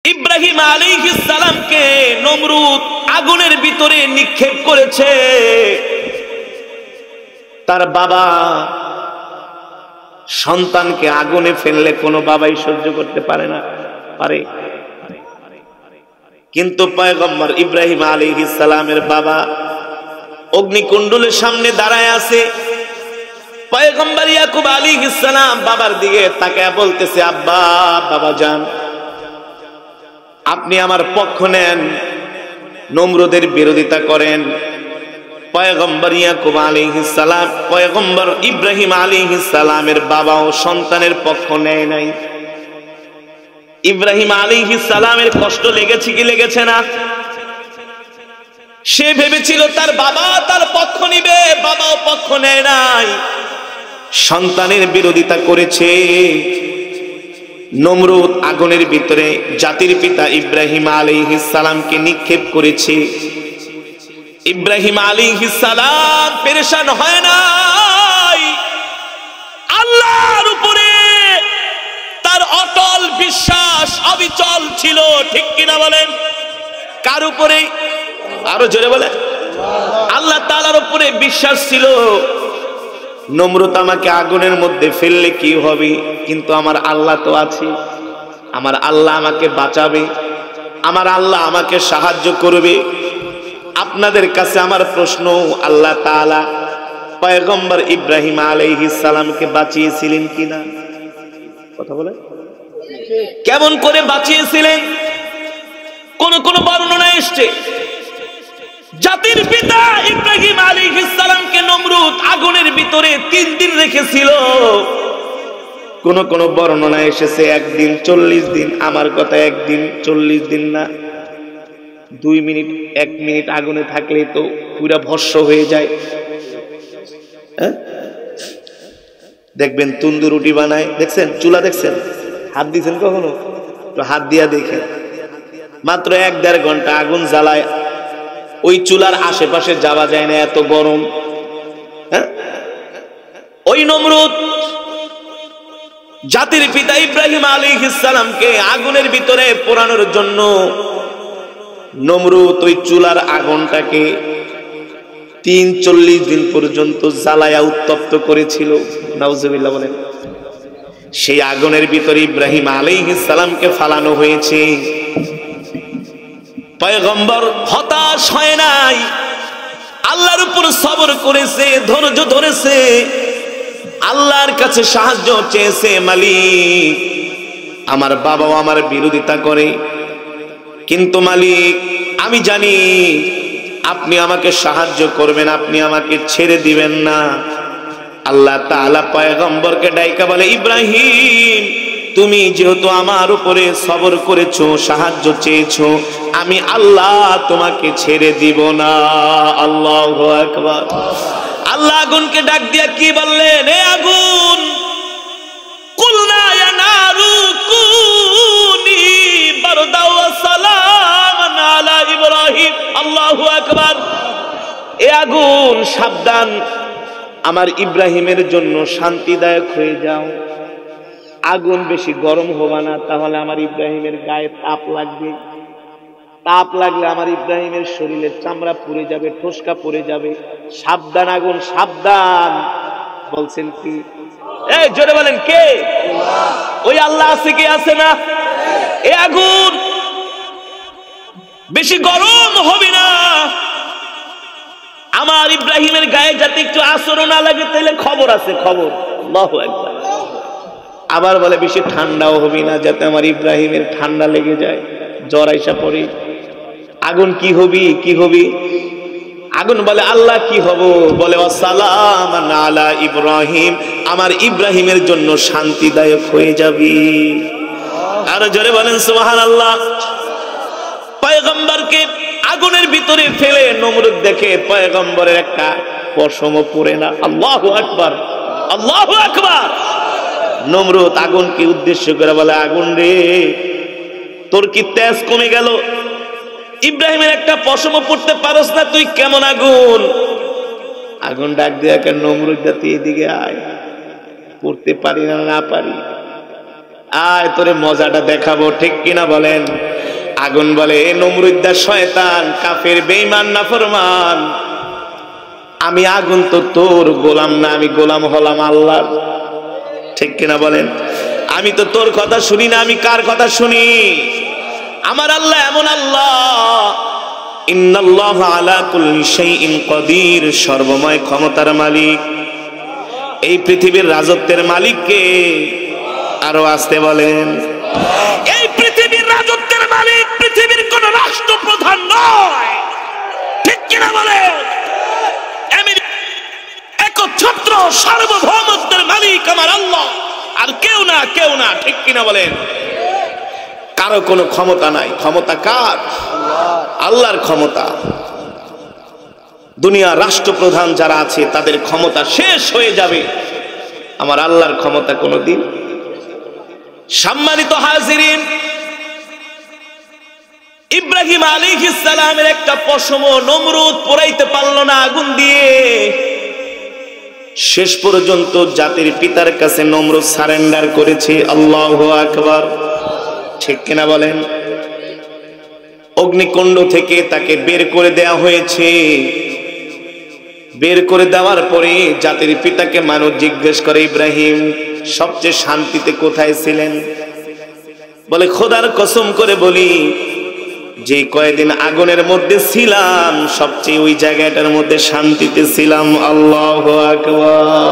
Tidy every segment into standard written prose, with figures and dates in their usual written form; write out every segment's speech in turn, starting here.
ইব্রাহিম আলাইহিস সালামকে নমরুদ আগুনের ভিতরে নিক্ষেপ করেছে। তার বাবা সন্তানকে আগুনে ফেললে কোনো বাবাই সহ্য করতে পারে না, পারে? কিন্তু পয়গম্বর ইব্রাহিম আলাইহিস সালামের বাবা অগ্নিকুণ্ডলের সামনে দাঁড়ায় আছে। পয়গম্বর ইয়াকুব আলাইহিস সালাম বাবার দিকে তাকায় বলতেছে, আব্বা, বাবা জান, আপনি আমার পক্ষ নেন, নমরুদের বিরোধিতা করেন। পয়গম্বর ইয়াকুব আলাইহিস সালাম, পয়গম্বর ইব্রাহিম আলাইহিস সালামের বাবাও সন্তানের পক্ষ নেয় নাই। ইব্রাহিম আলাইহিস সালামের কষ্ট লেগেছে কি লেগেছে না? সে ভেবেছিল তার বাবা তার পক্ষ নিবে, বাবাও পক্ষ নেয় নাই, সন্তানের বিরোধিতা করেছে। নমরুদ আগুনের ভিতরে জাতির পিতা ইব্রাহিম আলাইহিস সালামকে নিক্ষেপ করেছে। ইব্রাহিম আলাইহিস সালাম পেরেশান হয় নাই, আল্লাহর উপরে তার অটল বিশ্বাস অবিচল ছিল। ঠিক কিনা বলেন? কার উপরে? আরো জোরে বলেন। আল্লাহ তাআলার উপরে বিশ্বাস ছিল। নমরুদ আমাকে আগুনের মধ্যে ফেললে কি হবে, কিন্তু আমার আল্লাহ তো আছে, আমার আল্লাহ আমাকে বাঁচাবে, আমার আল্লাহ আমাকে সাহায্য করবে। আপনাদের কাছে আমার প্রশ্ন, আল্লাহ তাআলা পয়গম্বর ইব্রাহিম আলাইহিস সালামকে বাঁচিয়েছিলেন কিনা? কথা বলে, কেমন করে বাঁচিয়েছিলেন? কোন কোন বর্ণনা এসেছে জাতির পিতা ইব্রাহিম আলাইহিস সালামকে নমরুদ আগুনের ভিতরে 3 দিন রেখেছিল। কোন কোন বর্ণনা এসেছে একদিন, 40 দিন। আমার কথা একদিন 40 দিন না, 2 মিনিট 1 মিনিট আগুনে থাকলে তো পুরা ভস্ম হয়ে যায়। দেখবেন তন্দুর রুটি বানায়, দেখছেন? চুলা দেখছেন? হাত দিয়েছেন কখনো? তো হাত দিয়া দেখেন, মাত্র 1-1.5 ঘন্টা আগুন জ্বালায়, ওই চুলার আশেপাশে যাওয়া যায় না, এত গরম। ওই নমরুদ জাতির পিতা ইব্রাহিম আলাইহিস সালামকে আগুনের ভিতরে পোড়ানোর জন্য নমরুদ ওই চুলার আগুনটাকে 40 দিন পর্যন্ত জ্বালায়া উত্তপ্ত করেছিল। নাউজুবিল্লাহ বলেন। সেই আগুনের ভিতরে ইব্রাহিম আলাইহিস সালামকে ফালানো হয়েছে। পয়গম্বর হতাশ হয় নাই, আল্লাহর উপর সবর করেছে, ধৈর্য ধরেছে, আল্লাহর কাছে সাহায্য চেয়েছে। মালিক, আমার বাবাও আমার বিরোধিতা করে, কিন্তু মালিক আমি জানি আপনি আমাকে সাহায্য করবেন, আপনি আমাকে ছেড়ে দিবেন না। আল্লাহ তাআলা পয়গম্বরকে ডাইকা বলে, ইব্রাহিম, তুমি যেহেতু আমার উপরে সবর করেছো, সাহায্য চেয়েছো, আমি আল্লাহ তোমাকে ছেড়ে দিব না। আল্লাহু আকবার। আল্লাহ আগুনকে ডাক দিয়া কি বললেন? এ আগুন, কুলনা ইয়া নারু কুনি বারদা ওয়া সালামান আলা ইব্রাহিম। আল্লাহু আকবার। এ আগুন, সাবধান, আমার ইব্রাহিমের জন্য শান্তিদায়ক হয়ে যাও। আগুন বেশি গরম হবে না, তাহলে আমার ইব্রাহিমের গায়ে তাপ লাগবে। তাপ লাগলে আমার ইব্রাহিমের শরীরের চামড়া পুড়ে যাবে, ঠোসকা পড়ে যাবে। সাবধান আগুন, সাবধান। বলছেন কি? এই জোরে বলেন, কে? ওই আল্লাহ আছে কি আছে না? এই আগুন বেশি গরম হবে না, আমার ইব্রাহিমের গায়ে যাতে একটু আঁচড়ও না লাগে, তাহলে খবর আছে, খবর। আল্লাহু আকবার। আবার বলে বেশি ঠান্ডাও হবে না, যাতে আমার ইব্রাহিমের ঠান্ডা লেগে যায়, জ্বর আইসা পড়ে। আগুন কি হবি, কি হবি? আগুন বলে, আল্লাহ কি হব? বলে, ওয়াসালামান আলা ইব্রাহিম, আমার ইব্রাহিমের জন্য শান্তিদায়ক হয়ে যাবি। আর জোরে বলেন সুবহানাল্লাহ। পয়গম্বরকে আগুনের ভিতরে ফেলে নমরুদ দেখে পয়গম্বরের একটা পশমও পড়ে না। আল্লাহু আকবার, আল্লাহু আকবার। নমরুদ আগুনকে উদ্দেশ্য করে বলে, আগুন রে, তোর কি তেজ কমে গেল? ইব্রাহিমের একটা পশমও পড়তে পারস না, তুই কেমন আগুন? আগুন ডাক দিয়ে, নমরুদ জাতি এদিকে আয়, পড়তে পারি না, না পারি, আয় তোরে মজাটা দেখাবো, ঠিক কিনা বলেন? আগুন বলে, এ নমরুদ্দা শয়তান, কাফের, বেঈমান, নাফরমান, আমি আগুন তো তোর গোলাম না, আমি গোলাম হলাম আল্লাহর, ঠিক কিনা বলেন? আমি তো তোর কথা শুনি না, আমি কার কথা শুনি? আমার আল্লাহ এমন আল্লাহ, ইন্নাল্লাহা আলা কুল্লি শাইইন কাদির, সর্বময় ক্ষমতার মালিক। এই পৃথিবীর রাজত্বের মালিক কে? আরো আসতে বলেন। এই পৃথিবীর রাজত্বের মালিক পৃথিবীর কোন রাষ্ট্রপ্রধান নয়, ঠিক কিনা বলেন? একচ্ছত্র সার্বভৌমত্বের মালিক আমার আল্লাহ, আর কেউ না, কেউ না, ঠিক কিনা বলেন? কারো কোনো ক্ষমতা নাই। ক্ষমতা কার? আল্লাহর ক্ষমতা। দুনিয়ার রাষ্ট্রপ্রধান যারা আছে তাদের ক্ষমতা শেষ হয়ে যাবে, আমার আল্লাহর ক্ষমতা কোনদিন। সম্মানিত হাজিরিন, ইব্রাহিম আলাইহিস সালামের একটা পশম নমরুদ পোড়াইতে পারলো না আগুন দিয়ে। শেষ পর্যন্ত জাতির পিতার কাছে নমরুদ সারেন্ডার করেছে। আল্লাহু আকবার, ঠিক কিনা বলেন? অগ্নিকুণ্ড থেকে তাকে বের করে দেয়া হয়েছে। বের করে দেওয়ার পরে জাতির পিতাকে মানুষ জিজ্ঞেস করে, ইব্রাহিম সবচেয়ে শান্তিতে কোথায় ছিলেন? বলে, খোদার কসম করে বলি, যে কয়েকদিন আগুনের মধ্যে ছিলাম সবচেয়ে ওই জায়গাটার মধ্যে শান্তিতে ছিলাম। আল্লাহু আকবার।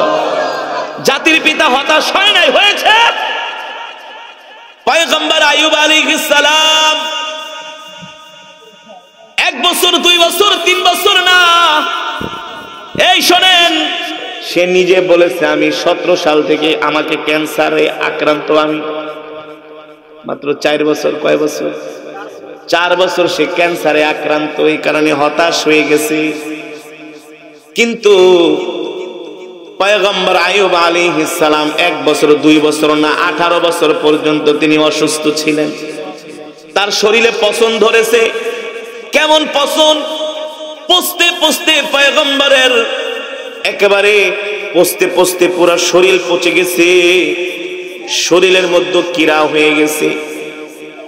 জাতির পিতা হতাশ হয় নাই, হয়েছে। পয়গম্বর আইয়ুব আলাইহিস সালাম 1 বছর 2 বছর 3 বছর না, এই শোনেন, সে নিজে বলেছে আমি 17 সাল থেকে আমাকে ক্যান্সারে আক্রান্ত। আমি মাত্র 4 বছর, কয় বছর? 4 বছর সে ক্যান্সারে আক্রান্ত, এই কারণে হতাশ হয়ে গেছে। কিন্তু পয়গম্বর আইয়ুব আলাইহিস সালাম 1 বছর 2 বছর না, 18 বছর পর্যন্ত তিনি অসুস্থ ছিলেন। তার শরীরে পচন ধরেছে। কেমন পচন? পচতে পচতে পয়গম্বরের একেবারে পচতে পচতে পুরো শরীর পচে গেছে, শরীরের মধ্যে কীড়া হয়ে গেছে।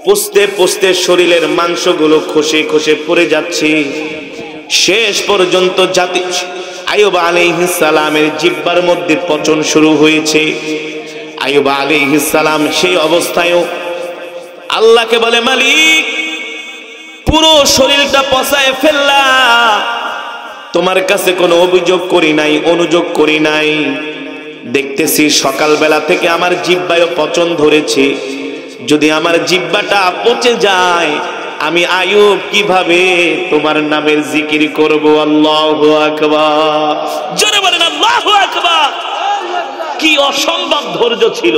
পচতে পচতে শরীরের মাংসগুলো খসে খসে পড়ে যাচ্ছে। শেষ পর্যন্ত জাতি আইয়ুব আলাইহিস সালামের জিহ্বার মধ্যে পচন শুরু হয়েছে। আইয়ুব আলাইহিস সালাম সেই অবস্থায়ও আল্লাহকে বলে, মালিক পুরো শরীরটা পচায় ফেললা, তোমার কাছে কোনো অভিযোগ করি নাই, অনুযোগ করি নাই। দেখতেছি সকালবেলা থেকে আমার জিহ্বায় পচন ধরেছে। যদি আমার জিহ্বাটা পচে যায়, আমি আইয়ুব কিভাবে তোমার নামের জিকির করব? আল্লাহু আকবার। জোরে বলেন আল্লাহু আকবার। কি অসম্ভব ধৈর্য ছিল,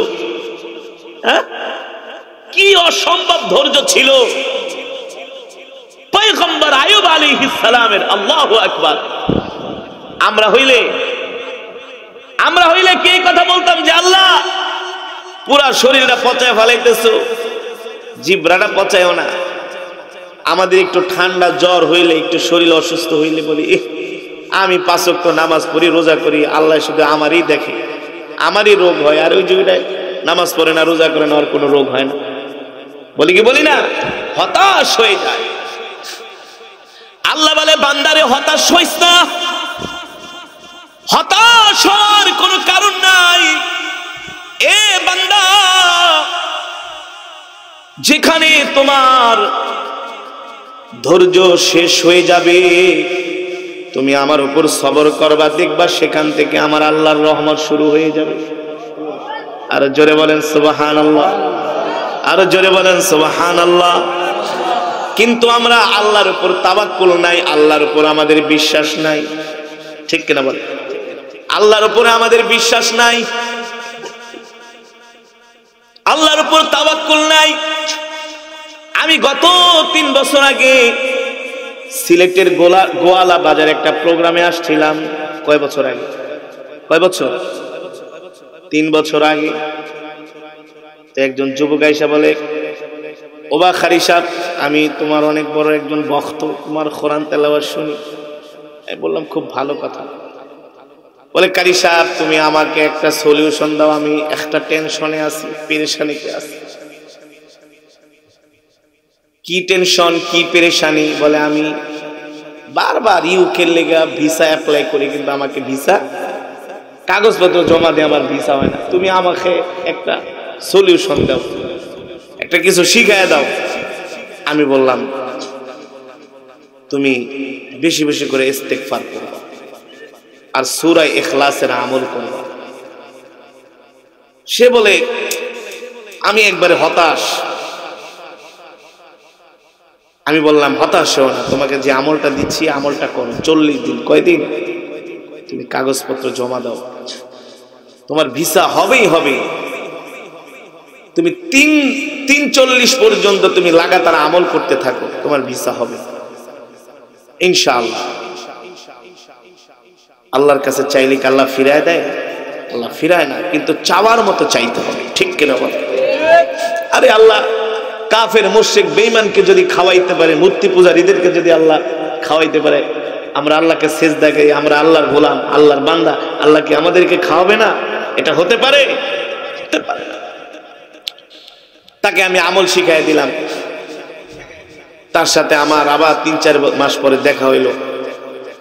হ্যাঁ? কি অসম্ভব ধৈর্য ছিল পয়গম্বর আইয়ুব আলাইহিস সালামের। আল্লাহু আকবার। আমরা হইলে কি কথা বলতাম যে আল্লাহ পুরা শরীরটা পচায় ফেলাইতেছো, জিহ্বাটা পচায়ও না। আমাদের একটু ঠান্ডা জ্বর হইলে, একটু শরীর অসুস্থ হইলে বলি, আমি 5 ওয়াক্ত নামাজ পড়ি, রোজা করি, আল্লাহ শুধু আমারই দেখে, আমারই রোগ হয়। আর ওই যে নামাজ পড়ে না, রোজা করে না, আর কোনো রোগ হয় না। বলি কি বলি না? হতাশ হয়ে যায়। আল্লাহ বলে, বান্দারে হতাশ হইস না, হতাশ হওয়ার কোনো কারণ নাই। এ বান্দা, যেখানে তোমার ধৈর্য শেষ হয়ে যাবে, তুমি আমার উপর সবর করবা, দেখবা সেখান থেকে আমার আল্লাহর রহমত শুরু হয়ে যাবে। আর জোরে বলেন সুবহানাল্লাহ, আর জোরে বলেন সুবহানাল্লাহ। কিন্তু আমরা আল্লাহর উপর তাওয়াক্কুল নাই, আল্লাহর উপর আমাদের বিশ্বাস নাই, ঠিক কিনা বলেন? আল্লাহর উপরে আমাদের বিশ্বাস নাই, আল্লাহর উপর তাওয়াক্কুল নাই। আমি গত 3 বছর আগে সিলেটের গোয়ালা বাজার একটা প্রোগ্রামে আসছিলাম। কয় বছর আগে? 3 বছর আগে। একজন যুবক আইসা বলে, ওবা খারি সাহেব, আমি তোমার অনেক বড় একজন ভক্ত, তোমার কোরআন তেলাওয়াত শুনি। আমি বললাম, খুব ভালো কথা। বলে কারি সাহেব তুমি আমাকে একটা সলিউশন দাও, আমি একটা টেনশনে আছি, পেরেশানিতে আছি। কি টেনশন, কি পেরেশানি? বলে আমি বারবার ইউকে লেগা ভিসা অ্যাপ্লাই করি, কিন্তু আমাকে ভিসা কাগজপত্র জমা দিয়ে আমার ভিসা হয় না। তুমি আমাকে একটা সলিউশন দাও, একটা কিছু শিখায় দাও। আমি বললাম তুমি বেশি বেশি করে ইস্তেগফার করবা আর সূরা ইখলাসের আমল করবা। সে বলে আমি একবারে হতাশ। আমি বললাম হতাশ হও না, তোমাকে যে আমলটা দিচ্ছি আমলটা করো 40 দিন। কয়দিন? তুমি কাগজপত্র জমা দাও, তোমার ভিসা হবেই হবে। তুমি 340 পর্যন্ত তুমি লাগাতার আমল করতে থাকো, তোমার ভিসা হবে ইনশাআল্লাহ। আল্লাহর কাছে চাইলে কি আল্লাহ ফিরায় দেয়? আল্লাহ ফিরায় না, কিন্তু চাওয়ার মতো চাইতে হবে। ঠিক কিনা বল? আরে আল্লাহ কাফের মুশরিক বেঈমানকে যদি খাওয়াইতে পারে, মূর্তি পূজারীদেরকে যদি আল্লাহ খাওয়াইতে পারে, আমরা আল্লাহকে সেজদা করি, আমরা আল্লাহর গোলাম, আল্লাহর বান্দা, আল্লাহ কি আমাদেরকে খাওয়াবে না? এটা হতে পারে? হতে পারে না। তাকে আমি আমল শিখাই দিলাম। তার সাথে আমার আবার 3-4 মাস পরে দেখা হইলো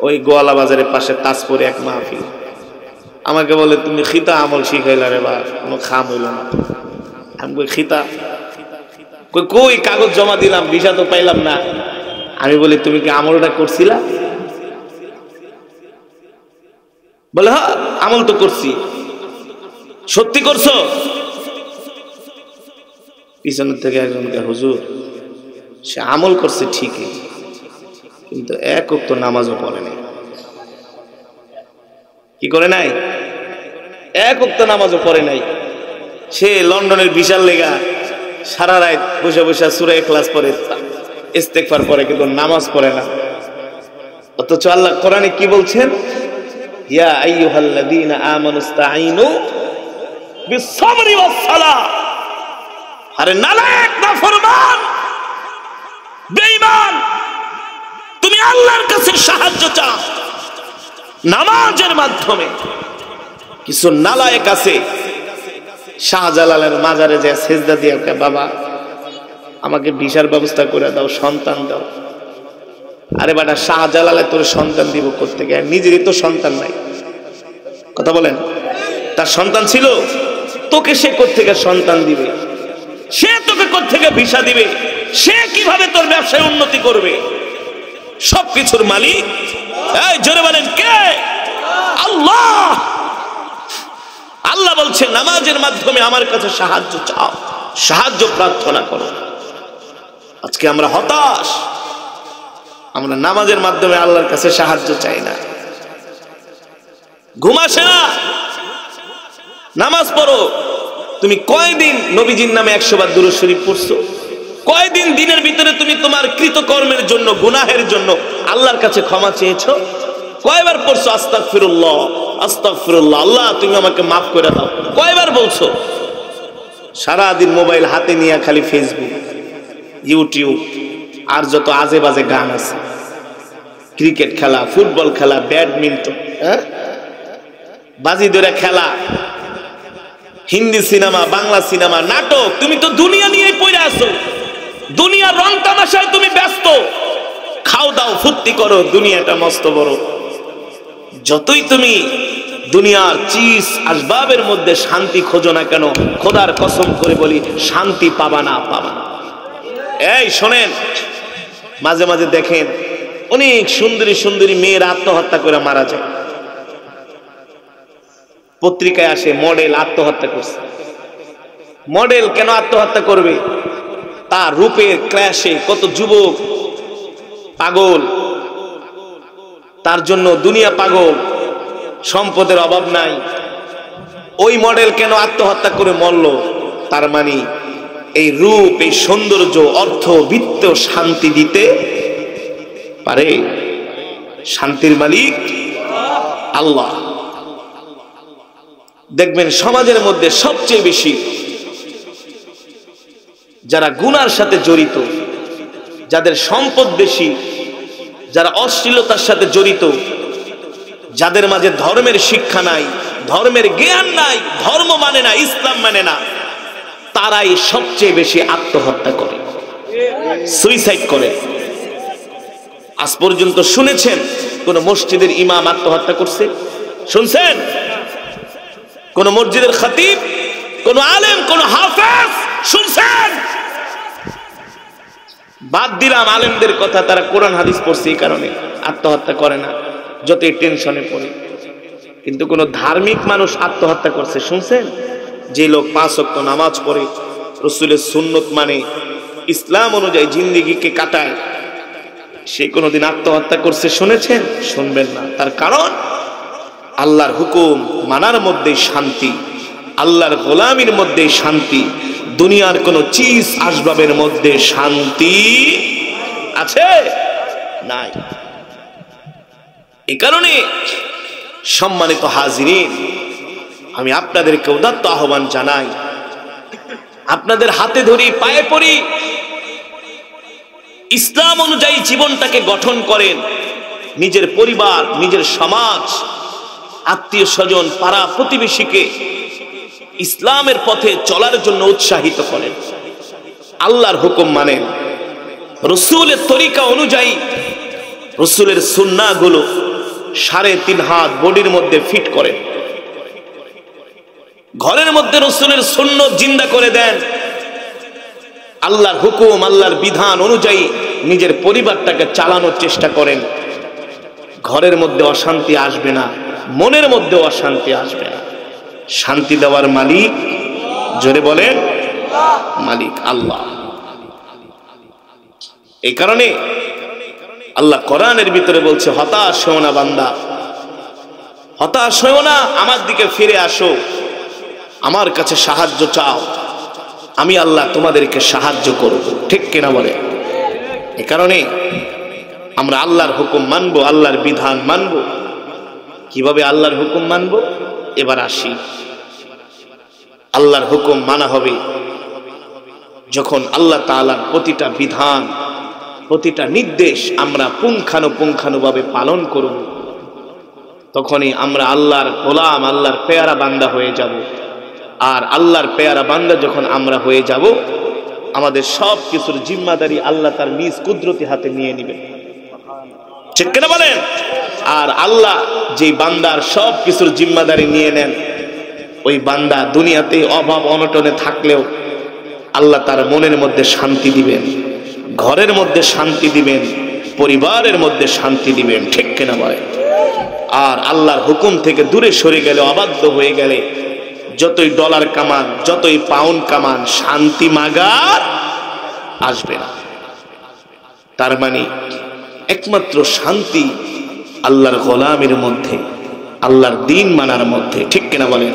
ওই গোয়ালা বাজারের পাশে তাজপুরে এক মাহফিল। আমাকে বলে তুমি খিতা আমল শিখাইলা রে বা? কোনো খাম হইল না। আমি কই খিতা? কই কাগজ জমা দিলাম, ভিসা তো পাইলাম না। আমি বলি তুমি কি আমলটা করছিলা? বলে হ্যাঁ আমল তো করছি। সত্যি করছো? পিছনের থেকে একজনকে, হুজুর সে আমল করছে ঠিকই, কিন্তু এক ওয়াক্ত নামাজও পড়ে নাই। কি করে নাই? এক ওয়াক্ত নামাজও পড়ে নাই। সে লন্ডনের বিশাল লেগা সারা রাত বসে বসে সূরা ইখলাস পড়ে, ইস্তেগফার পড়ে, কিন্তু নামাজ পড়ে না। অথচ আল্লাহ কোরআনে কি বলছেন? ইয়া আইয়ুহাল্লাযীনা আমানুস্তাঈনু বিস-সাবরি ওয়াস-সালাহ। আরে নালায়েক, নাফরমান, বেঈমান, তুমি আল্লাহর কাছে সাহায্য চাও নামাজের মাধ্যমে। কিছু নালায়েক আছে শাহজালালের মাজারে যে সেজদা দিয়ে বাবা আমাকে ভিসার ব্যবস্থা করে দাও, সন্তান দাও। আরে বেটা শাহজালালে তোর সন্তান দিব কোত্থেকে? নিজেরই তো সন্তান নাই। কথা বলেন, তার সন্তান ছিল? তোকে সে কোত্থেকে সন্তান দিবে? সে তোকে কোত্থেকে ভিসা দিবে? সে কিভাবে তোর ব্যবসায় উন্নতি করবে? সবকিছুর মালিক এই জোরে বলেন কে? আল্লাহ। আল্লাহ বলছে নামাজের মাধ্যমে আমার কাছে সাহায্য চাও, সাহায্য প্রার্থনা করো। আজকে আমরা হতাশ, আমরা নামাজের মাধ্যমে আল্লাহর কাছে সাহায্য চাই না। ঘুম আসে না, নামাজ পড়ো। তুমি কয়দিন নবীজির নামে 100 বার দুরূদ শরীফ পড়ছো? কয়দিন দিনের ভিতরে তুমি তোমার কৃতকর্মের জন্য, গুনাহের জন্য আল্লাহর কাছে ক্ষমা চেয়েছো? কয়বার পড়ছো আস্তাগফিরুল্লাহ, আস্তাগফিরুল্লাহ, আল্লাহ তুমি আমাকে মাফ করে দাও? কয়বার বলছো? সারাদিন মোবাইল হাতে নিয়ে খালি ফেসবুক, ইউটিউব আর যত আজে বাজে গান আছে, ক্রিকেট খেলা, ফুটবল খেলা, ব্যাডমিন্টন, বাজি ধরে খেলা, হিন্দি সিনেমা, বাংলা সিনেমা, নাটক। তুমি তো দুনিয়া নিয়ে পড়ে আছো, দুনিয়ার রং তামাশায় তুমি ব্যস্ত। খাও দাও ফুর্তি করো, দুনিয়াটা মস্ত বড়। যতই তুমি দুনিয়ার চিজ আসবাবের মধ্যে শান্তি খোঁজো না কেন, খোদার কসম করে বলি শান্তি পাবা না, পাবা না। এই শোনেন, মাঝে মাঝে দেখেন অনেক সুন্দরী সুন্দরী মেয়ের আত্মহত্যা করে মারা যায়। পত্রিকায় আসে মডেল আত্মহত্যা করছে। মডেল কেন আত্মহত্যা করবে? তার রূপের ক্র্যাশে কত যুবক পাগল, তার জন্য দুনিয়া পাগল, সম্পদের অভাব নাই। ওই মডেল কেন আত্মহত্যা করে মরল? তার মানে এই রূপ, এই সৌন্দর্য, অর্থ, বিত্ত শান্তি দিতে পারে? শান্তির মালিক আল্লাহ। দেখবেন সমাজের মধ্যে সবচেয়ে বেশি যারা গুনার সাথে জড়িত, যাদের সম্পদ বেশি, যারা অশ্লীলতার সাথে জড়িত, যাদের মাঝে ধর্মের শিক্ষা নাই, ধর্মের জ্ঞান নাই, ধর্ম মানে না, ইসলাম মানে না, তারাই সবচেয়ে বেশি আত্মহত্যা করে, সুইসাইড করে। আজ পর্যন্ত শুনেছেন কোন মসজিদের ইমাম আত্মহত্যা করছে? শুনছেন? কোন মসজিদের খতিব, কোন আলেম, কোন হাফেজ শুনছেন? বাদ দিলাম আলেমদের কথা, তারা কোরআন হাদিস পড়ছে এই কারণে আত্মহত্যা করে না, যতই টেনশনে পড়ে। কিন্তু কোন ধার্মিক মানুষ আত্মহত্যা করছে শুনছেন? যে লোক 5 ওয়াক্ত নামাজ পড়ে, রাসূলের সুন্নত মানে, ইসলাম অনুযায়ী জিন্দেগিকে কাটায়, সে কোনোদিন আত্মহত্যা করছে শুনেছেন? শুনবেন না। তার কারণ আল্লাহর হুকুম মানার মধ্যে শান্তি, আল্লাহর গোলামির মধ্যে শান্তি, দুনিয়ার কোন চিজ আসবাবের মধ্যে শান্তি আছে? নাই। এই কারণে সম্মানিত হাজিরিন, আমি আপনাদেরকে উদাত্ত আহ্বান জানাই, আপনাদের হাতে ধরি, পায়ে পড়ি, ইসলাম অনুযায়ী জীবনটাকে গঠন করেন। নিজের পরিবার, নিজের সমাজ, আত্মীয় স্বজন, পাড়া প্রতিবেশীকে ইসলামের পথে চলার জন্য উৎসাহিত করেন। আল্লাহর হুকুম মানেন, রাসূলের তরিকা অনুযায়ী রাসূলের সুন্নাহগুলো 3.5 হাত বডির মধ্যে ফিট করেন। ঘরের মধ্যে রাসূলের সুন্নাত জিন্দা করে দেন। আল্লাহর হুকুম, আল্লাহর বিধান অনুযায়ী নিজের পরিবারটাকে চালানোর চেষ্টা করেন। ঘরের মধ্যে অশান্তি আসবে না, মনের মধ্যে অশান্তি আসবে না। শান্তি দেওয়ার মালিক, জোরে বলেন, মালিক আল্লাহ। এই কারণে আল্লাহ কোরআনের ভিতরে বলছে, হতাশ হও না বান্দা, হতাশ হও না, আমার দিকে ফিরে আসো, আমার কাছে সাহায্য চাও, আমি আল্লাহ তোমাদেরকে সাহায্য করব। ঠিক কিনা বলে? এই কারণে আমরা আল্লাহর হুকুম মানবো, আল্লাহর বিধান মানবো। কিভাবে আল্লাহর হুকুম মানবো? এবার আসি। আল্লাহর হুকুম মানা হবে যখন আল্লাহ তাআলার প্রতিটা বিধান, প্রতিটা নির্দেশ আমরা পুঙ্খানুপুঙ্খানুভাবে পালন করব, তখনই আমরা আল্লাহর গোলাম, আল্লাহর পেয়ারা বান্দা হয়ে যাব। আর আল্লাহর পেয়ারা বান্দা যখন আমরা হয়ে যাব, আমাদের সব কিছুর জিম্মাদারি আল্লাহ তার নিজ কুদরতি হাতে নিয়ে নেবেন। ঠিক কিনা বলেন? আর আল্লাহ যে বান্দার সব কিছুর জিম্মাদারি নিয়ে নেন, ওই বান্দা দুনিয়াতে অভাব অনটনে থাকলেও আল্লাহ তার মনের মধ্যে শান্তি দিবেন, ঘরের মধ্যে শান্তি দিবেন, পরিবারের মধ্যে শান্তি দিবেন। ঠিক কিনা বলেন? আর আল্লাহর হুকুম থেকে দূরে সরে গেলে, অবাধ্য হয়ে গেলে, যতই ডলার কামান, যতই পাউন্ড কামান, শান্তি মাগার আসবে না। তার মানে একমাত্র শান্তি আল্লাহর গোলামের মধ্যে, আল্লাহর দ্বীন মানার মধ্যে। ঠিক কিনা বলেন?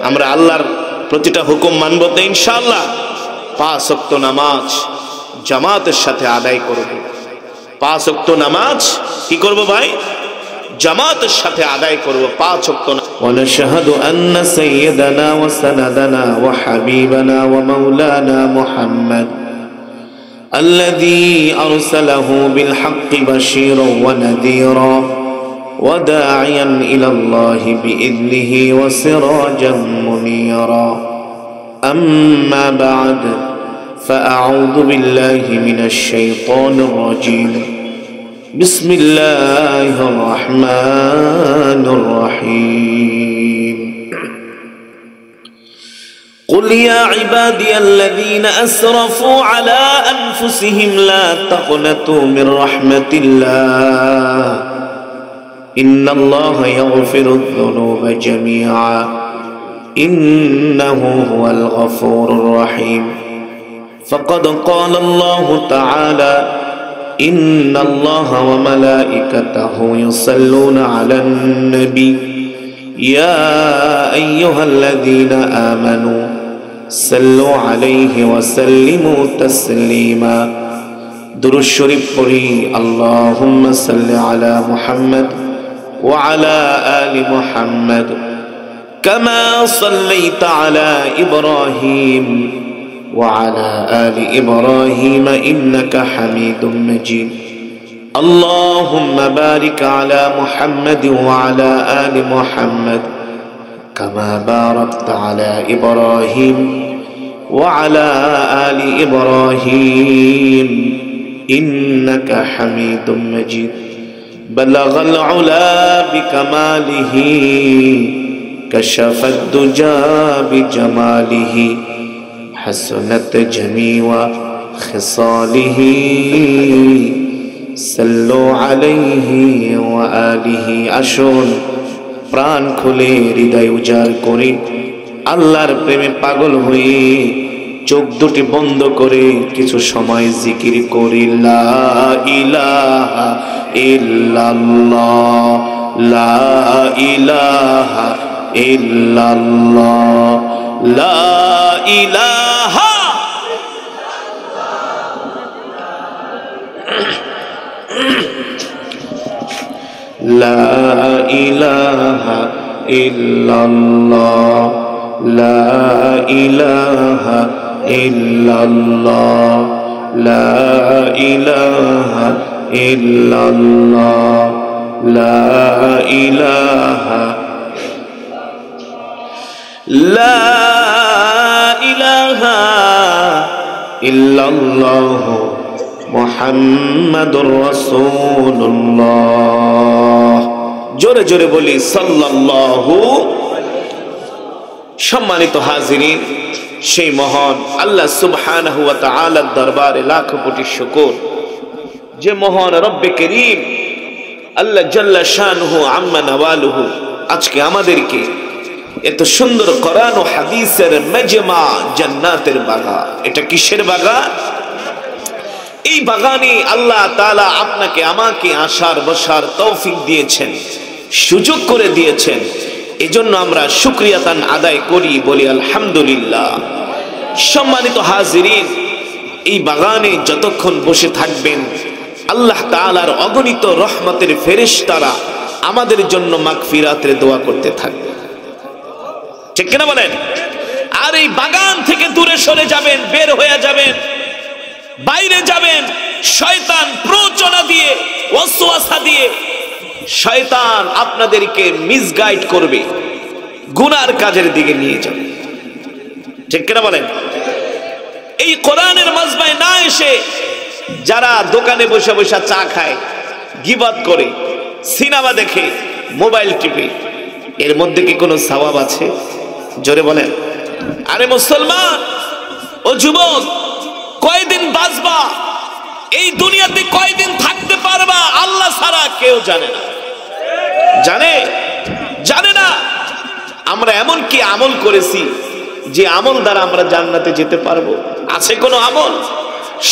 আমরা আল্লাহর প্রতিটা হুকুম মানব তো ইনশাআল্লাহ। 5 ওয়াক্ত নামাজ জামাতের সাথে আদায় করব। 5 ওয়াক্ত নামাজ কি করব ভাই? জামাতের সাথে আদায় করব 5 ওয়াক্ত। ونشهد أن سيدنا وسندنا وحبيبنا ومولانا محمد الذي أرسله بالحق بشيرا ونذيرا وداعيا إلى الله بإذنه وسراجا منيرا. أما بعد، فأعوذ بالله من الشيطان الرجيم. بسم الله الرحمن الرحيم. قل يا عبادي الذين أسرفوا على أنفسهم لا تقنطوا من رحمة الله إن الله يغفر الذنوب جميعا إنه هو الغفور الرحيم. فقد قال الله تعالى: إن الله وملائكته يصلون على النبي يا أيها الذين آمنوا صلوا عليه وسلموا تسليما. درود شريف পড়ি। اللهم صل على محمد وعلى آل محمد كما صليت على إبراهيم وعلى آل إبراهيم إنك حميد مجيد. اللهم بارك على محمد وعلى آل محمد كما باركت على إبراهيم وعلى آل إبراهيم إنك حميد مجيد بلغ العلا بكماله كشف الدجى بجماله حسنت جميع خصاله صلوا عليه وآله আসুন প্রাণ খুলে হৃদয় উজাড় করে আল্লাহর প্রেমে পাগল হয়ে চোখ দুটি বন্ধ করে কিছু সময় জিকির করি লা ইলাহা ইল্লাল্লাহ লা ইলাহা ইল্লাল্লাহ লা ইলাহা লা ইলাহা ইল্লাল্লাহ লা ইলাহা ইল্লাল্লাহ লা ইলাহা ইল্লাল্লাহ লা ইলাহা লা ইলাহা ইল্লাল্লাহ মুহাম্মাদুর রাসূলুল্লাহ জোরে জোরে বলি সাল্লাল্লাহু। সম্মানিত হাজিরিন, সেই মহান আল্লাহ সুবহানাহু ওয়া তাআলার দরবারে লাখ কোটি শুকর যে মহান রব্বে করিম আল্লাহ জাল্লা শানুহু আম্মা নওয়ালুহু আজকে আমাদেরকে এত সুন্দর কোরআন ও হাদিসের মাজমা জান্নাতের বাগান। এটা কিসের বাগান? এই বাগানে আল্লাহ তাআলা আপনাকে আমাকে আসার বসার তৌফিক দিয়েছেন, সুযোগ করে দিয়েছেন। এজন্য আমরা শুকরিয়াতান আদায় করি, বলি আলহামদুলিল্লাহ। সম্মানিত হাজিরিন, এই বাগানে যতক্ষণ বসে থাকবেন আল্লাহ তাআলার অগণিত রহমতের ফেরেশতারা আমাদের জন্য মাগফিরাতের দোয়া করতে থাকবে, ঠিক কিনা বলেন? আর এই বাগান থেকে দূরে সরে যাবেন, বের হয়ে যাবেন, বাইরে যাবেন, শয়তান প্ররোচনা দিয়ে ওয়াসওয়াসা দিয়ে শয়তান আপনাদেরকে মিসগাইড করবে, গুনার কাজের দিকে নিয়ে যাবে, ঠিক কিনা বলেন? এই কোরআনের মাজমায় না এসে যারা দোকানে বসে বসে চা খায়, গীবত করে, সিনেমা দেখে, মোবাইল টিপে, এর মধ্যে কি কোনো সওয়াব আছে? জোরে বলেন। আরে মুসলমান ও যুবক, কয়দিন বাঁচবা, এই দুনিয়াতে কয়দিন থাকতে পারবা আল্লাহ ছাড়া কেউ জানে না। জানে না। আমরা এমন কি আমল করেছি যে আমল দ্বারা আমরা জান্নাতে যেতে পারবো? আছে কোনো আমল?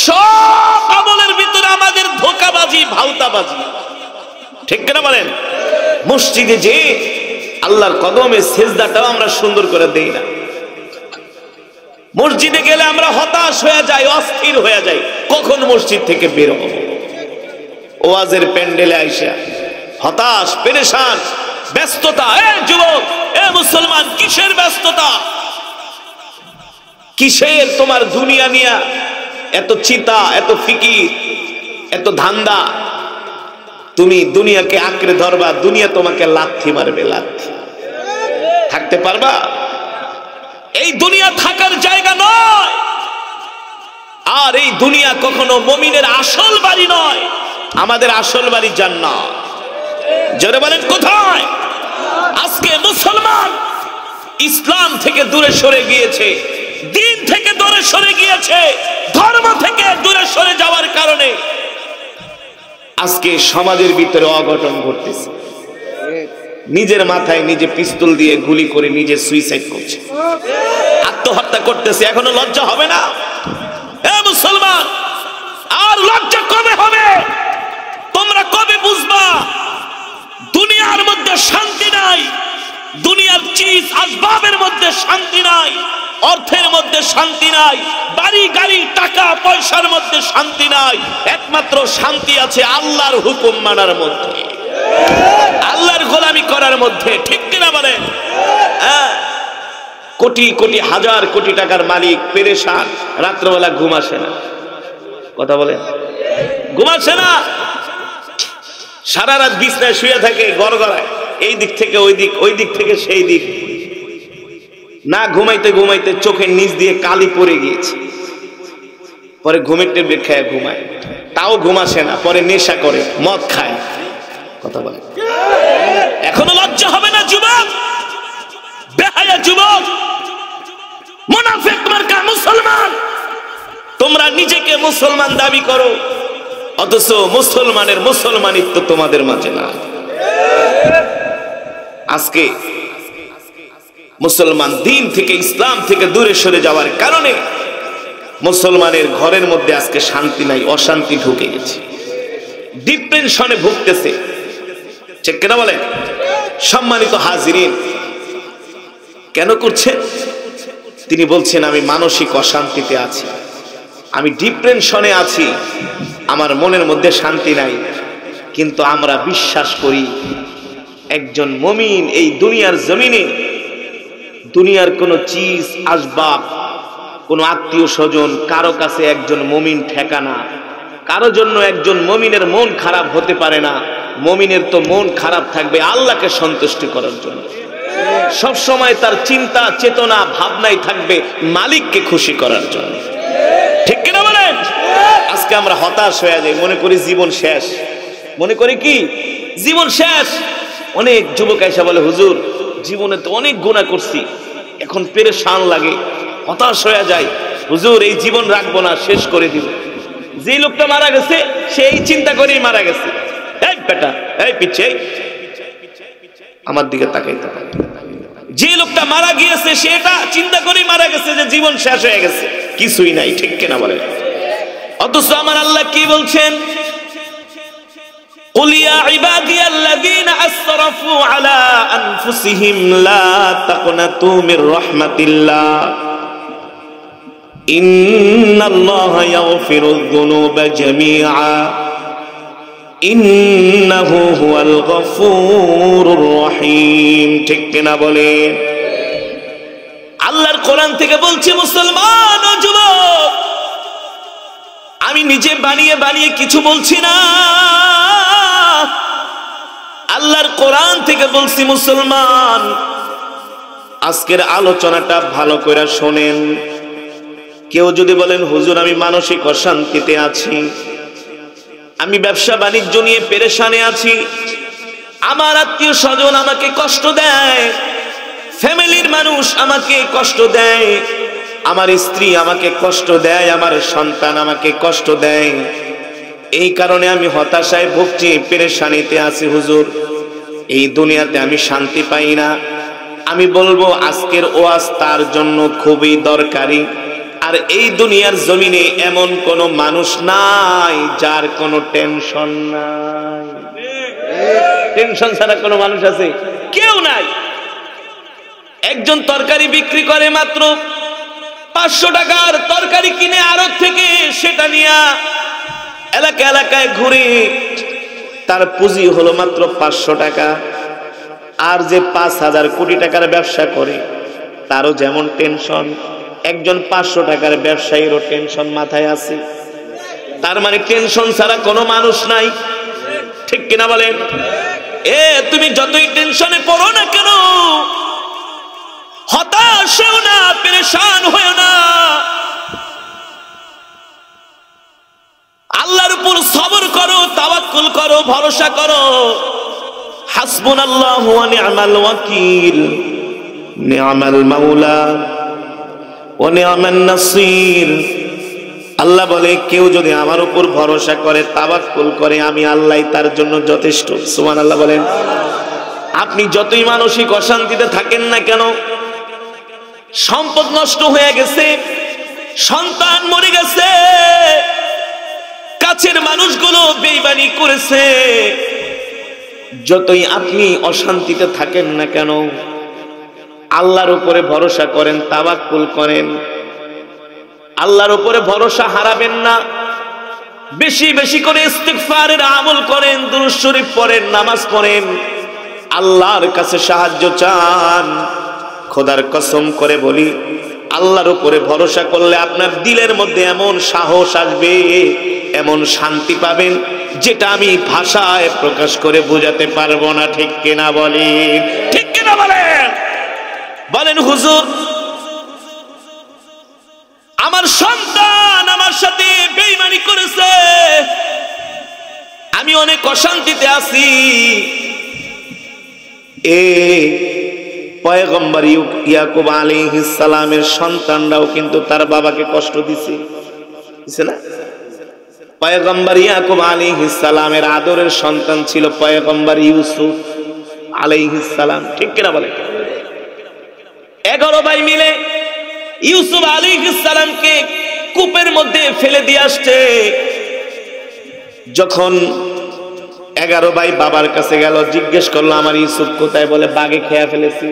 সব আমলের ভিতরে আমাদের ধোঁকাবাজি, ভাউতাবাজি, ঠিক কিনা বলেন? মসজিদে যে আল্লাহর কদমে সেজদাটাও আমরা সুন্দর করে দেই না। মসজিদে গেলে আমরা হতাশ হয়ে যাই, অস্থির হয়ে যাই, কখন মসজিদ থেকে বের হব। ওয়াজের প্যান্ডেলে আইসা হতাশ, পেরেশান, ব্যস্ততা। এ যুবক, এ মুসলমান, কিসের ব্যস্ততা? কিসের তোমার দুনিয়া নিয়া এত চিন্তা, এত ফিকির, এত ধান্দা? তুমি দুনিয়াকে আঁকড়ে ধরবা, দুনিয়া তোমাকে লাথি মারবে, লাথি। থাকতে পারবা? এই দুনিয়া থাকার জায়গা নয়, আর এই দুনিয়া কখনো মুমিনের আসল বাড়ি নয়। আমাদের আসল বাড়ি জান্নাত। জোরে বলেন কোথায়? আজকে মুসলমান ইসলাম থেকে দূরে সরে গিয়েছে, দিন থেকে দূরে সরে গিয়েছে, ধর্ম থেকে দূরে সরে যাওয়ার কারণে আজকে সমাজের ভিতরে অঘটন ঘটতেছে। নিজের মাথায় নিজে পিস্তল দিয়ে গুলি করে নিজে সুইসাইড করছে, আত্মহত্যা করতেছে। এখনো লজ্জা হবে না? এ মুসলমান, আর লজ্জা কবে হবে? তোমরা কবে বুঝবা দুনিয়ার মধ্যে শান্তি নাই, দুনিয়ার চিজ আসবাবের মধ্যে শান্তি নাই, অর্থের মধ্যে শান্তি নাই, বাড়ি গাড়ি টাকা পয়সার মধ্যে শান্তি নাই। একমাত্র শান্তি আছে আল্লাহর হুকুম মানার মধ্যে, আল্লাহর গোলামি করার মধ্যে, ঠিক কিনা বলেন? কোটি কোটি হাজার কোটি টাকার মালিক পেরেশান, রাত্রবেলা ঘুম আসে না। কথা বলেন, ঘুম আসে না। সারা রাত বিছনায় শুয়ে থাকে গড়গড়ায়, এই দিক থেকে ওই দিক, ওই দিক থেকে সেই দিক, না ঘুমাইতে ঘুমাইতে চোখের নিচ দিয়ে কালি পড়ে গিয়েছে। পরে ঘুমের ট্যাবলেট খায় ঘুমায়, তাও ঘুমাসে না, পরে নেশা করে, মদ খায়। কথা বলে এখনো লজ্জা হবে না যুবক, বেহায়া যুবক, মুনাফিক মার্কা মুসলমান। তোমরা নিজেকে মুসলমান দাবি করো, অথচ মুসলমানের মুসলমানিত্ব তোমাদের মাঝে না। আজকে মুসলমান দিন থেকে, ইসলাম থেকে দূরে সরে যাওয়ার কারণে মুসলমানের ঘরের মধ্যে আজকে শান্তি নাই, অশান্তি ঢুকে গেছে, ডিপ্রেশনে ভুগতেছে। ঠিক কিনা বলেন? সম্মানিত হাজিরিন, কেন করছেন? তিনি বলছেন আমি মানসিক অশান্তিতে আছি, আমি ডিপ্রেশনে আছি, আমার মনের মধ্যে শান্তি নাই। কিন্তু আমরা বিশ্বাস করি একজন মুমিন এই দুনিয়ার জমিনে দুনিয়ার কোনো চিজ আসবাব, কোনো আত্মীয় স্বজন, কারো কাছে একজন মুমিন ঠেকানা। কারো জন্য একজন মুমিনের মন খারাপ হতে পারে না। মুমিনের তো মন খারাপ থাকবে আল্লাহকে সন্তুষ্ট করার জন্য। সব সময় তার চিন্তা চেতনা ভাবনাই থাকবে মালিককে খুশি করার জন্য। ঠিক কিনা বলেন? আজকে আমরা হতাশ হয়ে যাই, মনে করি জীবন শেষ, মনে করি কি জীবন শেষ। অনেক যুবক এসে বলে হুজুর জীবনে তো অনেক গুনাহ করছি, এখন পেরেশান লাগে, হতাশ হয়ে যায়, হুজুর এই জীবন রাখবো না, শেষ করে দিব। যে লোকটা মারা গেছে সেই চিন্তা করেই মারা গেছে। এই বেটা, এই পিছে আমার দিকে তাকাইতে হবে। যে লোকটা মারা গিয়েছে সেটা চিন্তা করেই মারা গেছে যে জীবন শেষ হয়ে গেছে, কিছুই নাই। ঠিক কিনা বলেন? অথচ আমার আল্লাহ কি বলছেন? قل يا عبادي الذين أسرفوا على أنفسهم لا تقنطوا من رحمة الله إن الله يغفر الذنوب جميعا إنه هو الغفور الرحيم। ঠিক কিনা বলেন? আল্লাহর কোরআন থেকে বলছে মুসলমান ও যুবক, আমি নিজে বানিয়ে বানিয়ে কিছু বলছি না, আল্লাহর কোরআন থেকে বলছি। মুসলমান, আজকের আলোচনাটা ভালো করে শোনেন। কেউ যদি বলেন হুজুর আমি মানসিক অশান্তিতে আছি, আমি ব্যবসা বাণিজ্য নিয়ে পেরেশানে আছি, আমার আত্মীয় স্বজন আমাকে কষ্ট দেয়, ফ্যামিলির মানুষ আমাকে কষ্ট দেয়, আমার স্ত্রী আমাকে কষ্ট দেয়, আমার সন্তান আমাকে কষ্ট দেয়, এই কারণে আমি হতাশায় ভুগছি, পেরেশানিতে আছি হুজুর, এই দুনিয়াতে আমি শান্তি পাই না। আমি বলবো আজকের ওয়াজ তার জন্য খুবই দরকারি। আর এই দুনিয়ার জমিনে এমন কোন মানুষ নাই যার কোনো টেনশন নাই। টেনশন ছাড়া কোনো মানুষ আছে? কেউ নাই। একজন তরকারি বিক্রি করে মাত্র 500 টাকার তরকারি কিনে আড়ত থেকে, সেটা নিয়ে এলাকা এলাকায় ঘুরে, তার পুঁজি হলো মাত্র 500 টাকা। আর যে 5000 কোটি টাকার ব্যবসা করে তারও যেমন টেনশন, একজন 500 টাকার ব্যবসায়ীরও টেনশন মাথায় আছে। তার মানে টেনশন ছাড়া কোনো মানুষ নাই। ঠিক কিনা বলেন? তুমি যতই টেনশনে পড়ো না কেন, হতাশ হও না, পেরেশান হও না, আল্লাহর উপর সবর করো, তাওয়াক্কুল করো, ভরসা করো। হাসবুনাল্লাহু ওয়া নি'মাল ওয়াকিল, নি'মাল মাওলা ওয়া নি'মান নাসির। আল্লাহ বলে কেউ যদি আমার উপর ভরসা করে, তাওয়াক্কুল করে, আমি আল্লাহই তার জন্য যথেষ্ট। সুবহানাল্লাহ বলেন। আপনি যতই মানসিক অশান্তিতে থাকেন না কেন, সম্পদ নষ্ট হয়ে গেছে, সন্তান মরে গেছে, কাছের মানুষগুলো বেঈমানি করেছে, যতই আপনি অশান্তিতে থাকেন না কেন, আল্লাহর উপরে ভরসা করেন, তাওয়াক্কুল করেন, আল্লাহর উপরে ভরসা হারাবেন না। বেশি বেশি করে ইস্তিগফারের আমল করেন, দুরূদ শরীফ পড়েন, নামাজ পড়েন, আল্লাহর কাছে সাহায্য চান। খোদার কসম করে বলি, আল্লাহর উপরে ভরসা করলে আপনার দিলের মধ্যে এমন সাহস আসবে, এমন শান্তি পাবেন যেটা আমি ভাষায় প্রকাশ করে বোঝাতে পারবো না। ঠিক কিনা বলেন? ঠিক কিনা বলেন? বলেন হুজুর, আমার সন্তান আমার সাথে বেঈমানি করেছে, আমি অনেক অশান্তিতে আছি। পয়গম্বর ইয়াকুব আলাইহিস সালামের সন্তানরাও কিন্তু তার বাবাকে কষ্ট দিছে না? পয়গম্বর ইয়াকুব আলাইহিস সালামের আদরের সন্তান ছিল পয়গম্বর ইউসুফ আলাইহিস সালাম। ঠিক কিনা বলে? 11 ভাই মিলে ইউসুফ আলাইহিস সালামকে কূপের মধ্যে ফেলে দিয়ে আসছে। যখন 11 ভাই বাবার কাছে গেল, জিজ্ঞেস করলো আমার ইউসুফ কোথায়? বলে বাঘে খেয়ে ফেলেছি।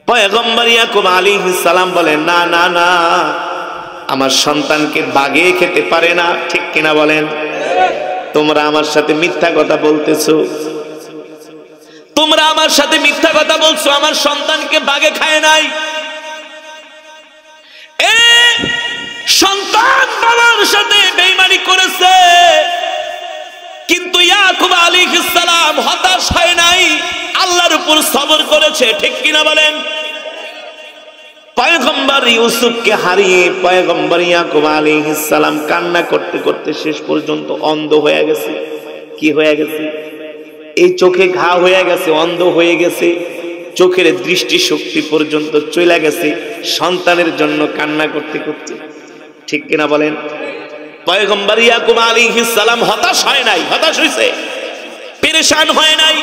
পয়গম্বর ইয়াকুব আলাইহিস সালাম বলে না না না, আমার সন্তানকে বাঘে খেতে পারে না। ঠিক কিনা বলেন? তোমরা আমার সাথে মিথ্যা কথা বলতেছো, তোমরা আমার সাথে মিথ্যা কথা বলছো, আমার সন্তানকে বাঘে খায় নাই। সন্তান বাবার সাথে বেঈমানি করেছে, কিন্তু ইয়াকুব আলাইহিস সালাম হতাশ হয় নাই, আল্লাহর উপর সবর করেছে। ঠিক কিনা বলেন? পয়গম্বর ইউসুফকে হারিয়ে পয়গম্বর ইয়াকুব আলাইহিস সালাম কান্না করতে করতে শেষ পর্যন্ত অন্ধ হয়ে গেছে। কি হয়ে গেছে? এই চোখে ঘা হয়ে গেছে, অন্ধ হয়ে গেছে, চোখের দৃষ্টি শক্তি পর্যন্ত চলে গেছে সন্তানের জন্য কান্না করতে করতে। ঠিক কিনা বলেন? পয়গম্বর ইয়াকুব আলাইহিস সালাম হতাশ হয় নাই, হতাশ হয়েছে, পেরেশান হয় নাই।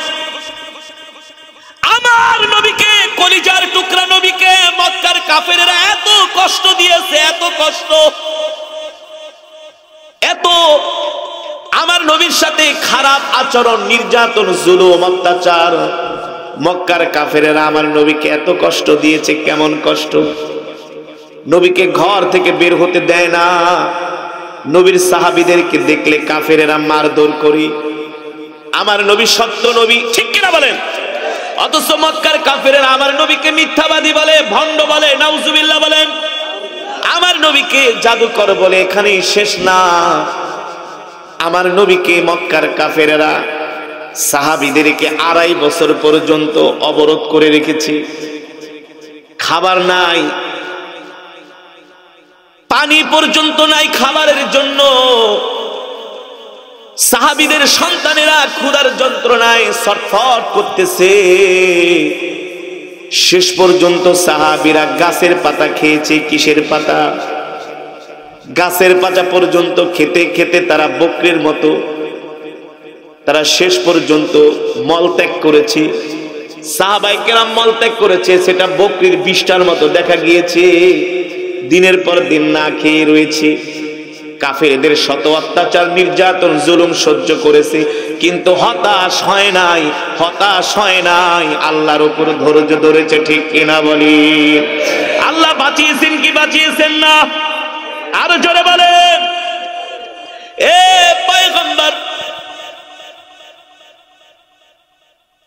আমার নবীকে, কলিজার টুকরা নবীকে মক্কার কাফেরেরা এত কষ্ট দিয়েছে, এত কষ্ট, এত আমার নবীর সাথে খারাপ আচরণ, নির্যাতন, জুলুম, অত্যাচার। মক্কার কাফেরেরা আমার নবীকে এত কষ্ট দিয়েছে। কেমন কষ্ট? নবীকে ঘর থেকে বের হতে দেয় না, নবীর সাহাবীদেরকে দেখলে কাফেরেরা মারধর করে। আমার নবী সত্য নবী। ঠিক কিনা বলেন? অথচ মক্কার কাফেরেরা আমার নবীকে মিথ্যাবাদী বলে, ভণ্ড বলে, নাউজুবিল্লাহ বলেন। আমার নবীকে জাদুকর বলে। এখানেই শেষ না, আমার নবীকে মক্কার কাফেরেরা সাহাবীদেরকে 2.5 বছর পর্যন্ত অবরোধ করে রেখেছে। খাবার নাই, পানি পর্যন্ত নাই খাবারের জন্য। সাহাবীদের সন্তানেরা ক্ষুধার যন্ত্রণায় ছটফট করতেছে। শেষ পর্যন্ত সাহাবীরা গাছের পাতা খেয়েছে। কিসের পাতা? গাছের পাতা পর্যন্ত খেতে খেতে তারা বকরির মতো তারা শেষ পর্যন্ত মলত্যাগ করেছে। সাহাবায়ে কেরাম মলত্যাগ করেছে, সেটা বকরির বিষ্ঠার মতো দেখা গিয়েছে। দিনের পর দিন না খেয়ে রয়েছে। কাফেরদের শত অত্যাচার, নির্যাতন, জুলুম সহ্য করেছে, কিন্তু হতাশ হয় নাই, হতাশ হয় নাই, আল্লাহর উপর ধৈর্য ধরেছে। ঠিক কিনা বলি? আল্লাহ বাঁচিয়েছেন কি বাঁচিয়েছেন না? আরো জোরে বলেন।